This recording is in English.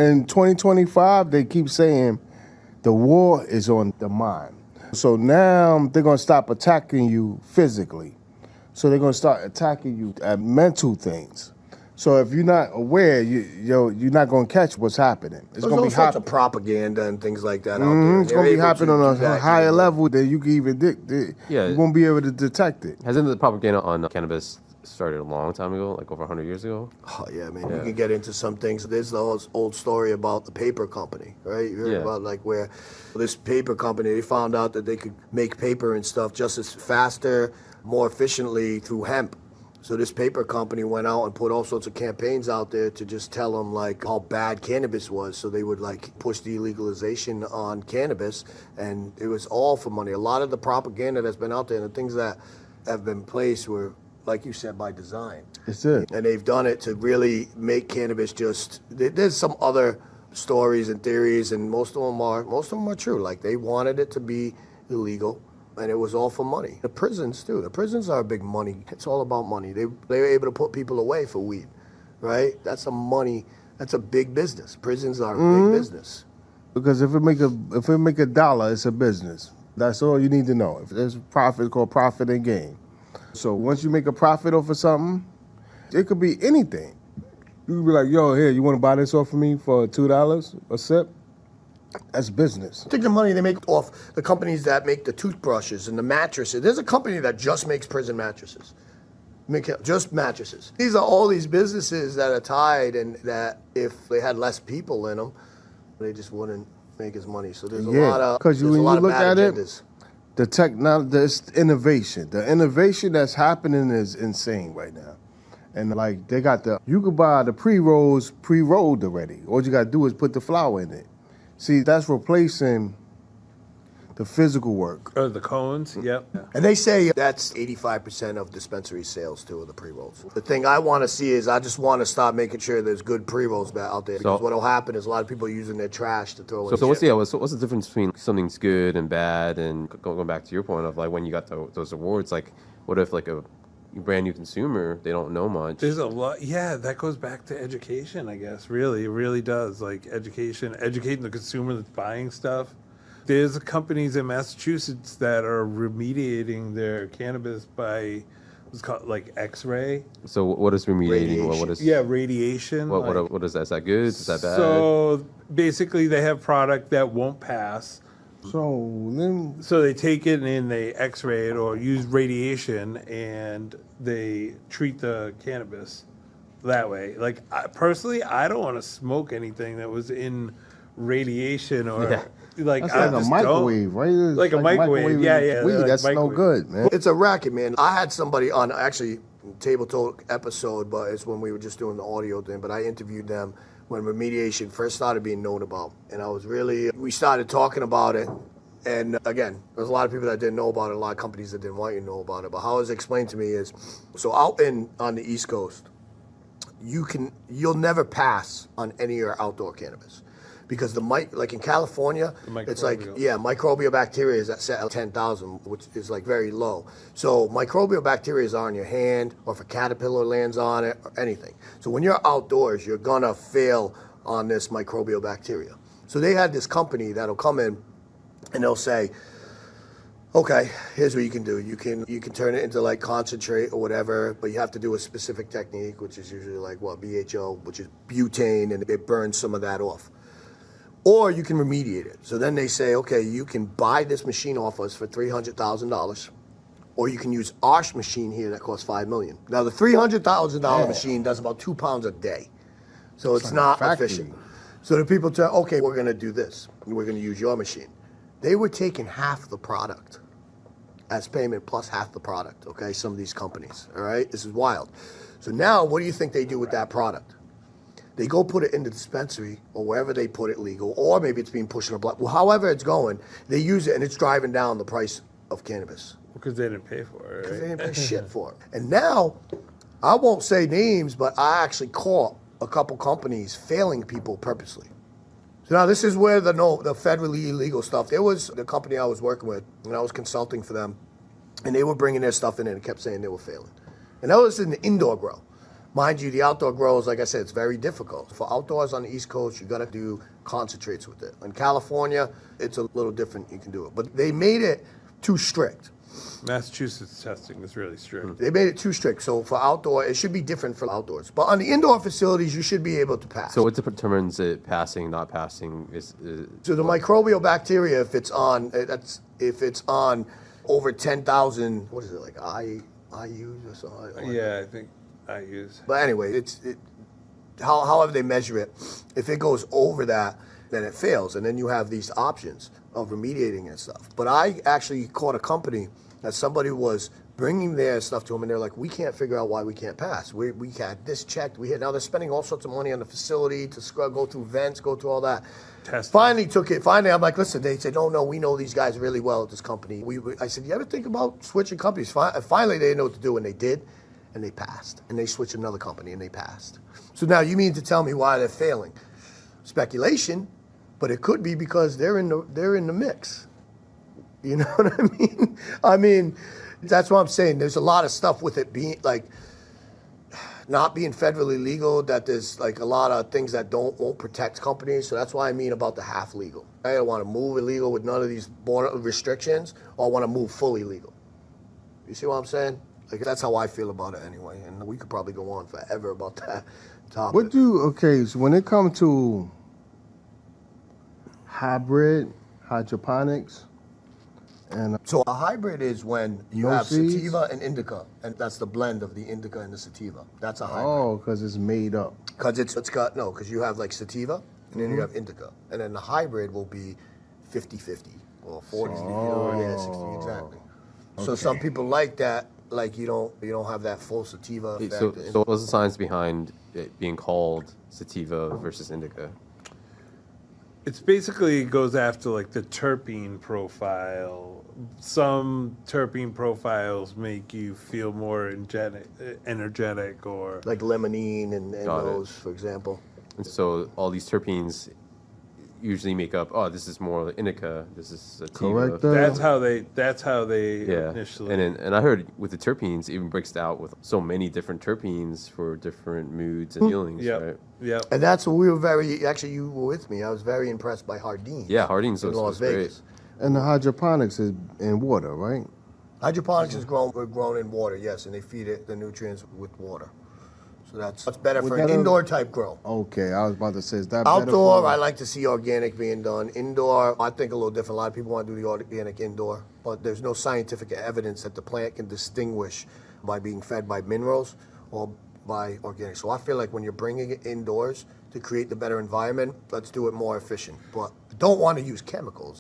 In 2025, they keep saying the war is on the mind. So now they're going to stop attacking you physically. So they're going to start attacking you at mental things. So if you're not aware, you're not going to catch what's happening. It's going to be sorts of propaganda and things like that out there. It's going to be happening on a higher level than you can even you won't be able to detect it. Hasn't the propaganda on cannabis started a long time ago, like over 100 years ago? Oh, yeah, man. You can get into some things. There's the old story about the paper company, right? You heard about like where this paper company, they found out that they could make paper and stuff just as faster, more efficiently through hemp. So this paper company went out and put all sorts of campaigns out there to just tell them like how bad cannabis was. So they would like push the legalization on cannabis, and it was all for money. A lot of the propaganda that's been out there and the things that have been placed were, like you said, by design. It's it. And they've done it to really make cannabis just, there's some other stories and theories, and most of them are true. Like they wanted it to be illegal, and it was all for money. The prisons too. The prisons are big money. It's all about money. They were able to put people away for weed, right? That's a big business. Prisons are a big business. Because if it make a dollar, it's a business. That's all you need to know. If there's profit, it's called profit and gain. So once you make a profit off of something, it could be anything. You could be like, yo, here, you want to buy this off of me for $2 a sip? That's business. Think the money they make off the companies that make the toothbrushes and the mattresses. There's a company that just makes prison mattresses. Just mattresses. These are all these businesses that are tied, and that if they had less people in them, they just wouldn't make as money. So there's a lot of because when you look at agendas. The technology, the innovation. The innovation that's happening is insane right now. And like they got you could buy the pre-rolls pre-rolled already. All you got to do is put the flour in it. See, that's replacing the physical work. Oh, the cones, yep. And they say that's 85% of dispensary sales too, of the pre-rolls. The thing I want to see is I just want to stop making sure there's good pre-rolls out there. Because what'll happen is a lot of people are using their trash to throw in. So what's the difference between something's good and bad? And going back to your point of like when you got those awards, like what if like a brand new consumer, they don't know much? There's a lot. Yeah, that goes back to education, I guess. Really, it really does. Like educating the consumer that's buying stuff. There's companies in Massachusetts that are remediating their cannabis by what's called like X-ray. So what is remediating? Radiation. What is that? Is that good? Is that bad? So basically, they have product that won't pass. So they take it and they X-ray it or use radiation, and they treat the cannabis that way. Like personally, I don't want to smoke anything that was in radiation or like that's like a microwave, right? Like a microwave. Yeah. Weed, like that's no good, man. It's a racket, man. I had somebody on actually Table Toke episode, but it's when we were just doing the audio thing. But I interviewed them when remediation first started being known about, and we started talking about it. And again, there's a lot of people that didn't know about it, a lot of companies that didn't want you to know about it. But how it was explained to me is, so out on the East Coast, you'll never pass on any of your outdoor cannabis. Because like in California, it's like, microbial bacteria is at 10,000, which is like very low. So microbial bacteria are on your hand, or if a caterpillar lands on it, or anything. So when you're outdoors, you're gonna fail on this microbial bacteria. So they had this company that'll come in and they'll say, okay, here's what you can do. You can turn it into like concentrate or whatever, but you have to do a specific technique, which is usually like BHO, which is butane, and it burns some of that off. Or you can remediate it. So then they say, okay, you can buy this machine off us for $300,000, or you can use our machine here that costs $5 million. Now the $300,000 machine does about 2 pounds a day, so it's not efficient. So the people tell, okay, we're going to do this. We're going to use your machine. They were taking half the product as payment plus half the product. Okay, some of these companies. All right, this is wild. So now, what do you think they do with that product? They go put it in the dispensary or wherever they put it legal, or maybe it's being pushed in a block. Well, however it's going, they use it and it's driving down the price of cannabis. Because they didn't pay for it, right? Because they didn't pay shit for it. And now, I won't say names, but I actually caught a couple companies failing people purposely. So now this is where the federally illegal stuff. There was the company I was working with, and I was consulting for them, and they were bringing their stuff in and it kept saying they were failing. And that was in the indoor grow. Mind you, the outdoor grows, like I said, it's very difficult. For outdoors on the East Coast, you got to do concentrates with it. In California, it's a little different. You can do it. But they made it too strict. Massachusetts testing is really strict. They made it too strict. So for outdoor, it should be different for outdoors. But on the indoor facilities, you should be able to pass. So what determines it passing, not passing? So the microbial bacteria, if it's on over 10,000, what is it, like IUs or something? Yeah, I think I use. But anyway, however they measure it, if it goes over that, then it fails. And then you have these options of remediating and stuff. But I actually caught a company that somebody was bringing their stuff to them, and they're like, we can't figure out why we can't pass. We had this checked. Now they're spending all sorts of money on the facility to go through vents, go through all that. Testing. Finally, I'm like, listen, they said, no, we know these guys really well at this company. I said, you ever think about switching companies? Finally, they didn't know what to do, and they did, and they passed. And they switched another company, and they passed. So now you mean to tell me why they're failing? Speculation, but it could be because they're in the mix. You know what I mean? I mean, that's what I'm saying. There's a lot of stuff with it being like not being federally legal, that there's like a lot of things that won't protect companies. So that's why I mean about the half legal. I don't want to move illegal with none of these border restrictions, or I want to move fully legal. You see what I'm saying? Like, that's how I feel about it anyway. And we could probably go on forever about that topic. So when it comes to hybrid, hydroponics, and so a hybrid is when you No have seeds? sativa and indica, and that's the blend of the indica and the sativa. That's a hybrid. oh, because it's made up. Because because you have like sativa, and then you have indica. And then the hybrid will be 50-50, or 40, yeah, 60, exactly. So some people like that, like you don't have that full sativa effect. So what's the science behind it being called sativa versus indica? It's basically goes after like the terpene profile. Some terpene profiles make you feel more energetic, or Like limonene and Got it. those, for example. And so all these terpenes usually make up, this is more indica, this is sativa. Correct. that's how they Yeah, initially. and I heard with the terpenes, it even breaks out with so many different terpenes for different moods and feelings, right? Yep. And that's what you were with me. I was very impressed by Hardin. Yeah, Harding's in Las great. Vegas. And the hydroponics is in water, right? Hydroponics is grown in water, yes, and they feed it the nutrients with water. So that's better for an indoor type grow. Okay, I was about to say, is that better Outdoor, for- I like to see organic being done. Indoor, I think a little different. A lot of people want to do the organic indoor, but there's no scientific evidence that the plant can distinguish by being fed by minerals or by organic. So I feel like when you're bringing it indoors to create the better environment, let's do it more efficient. But don't want to use chemicals.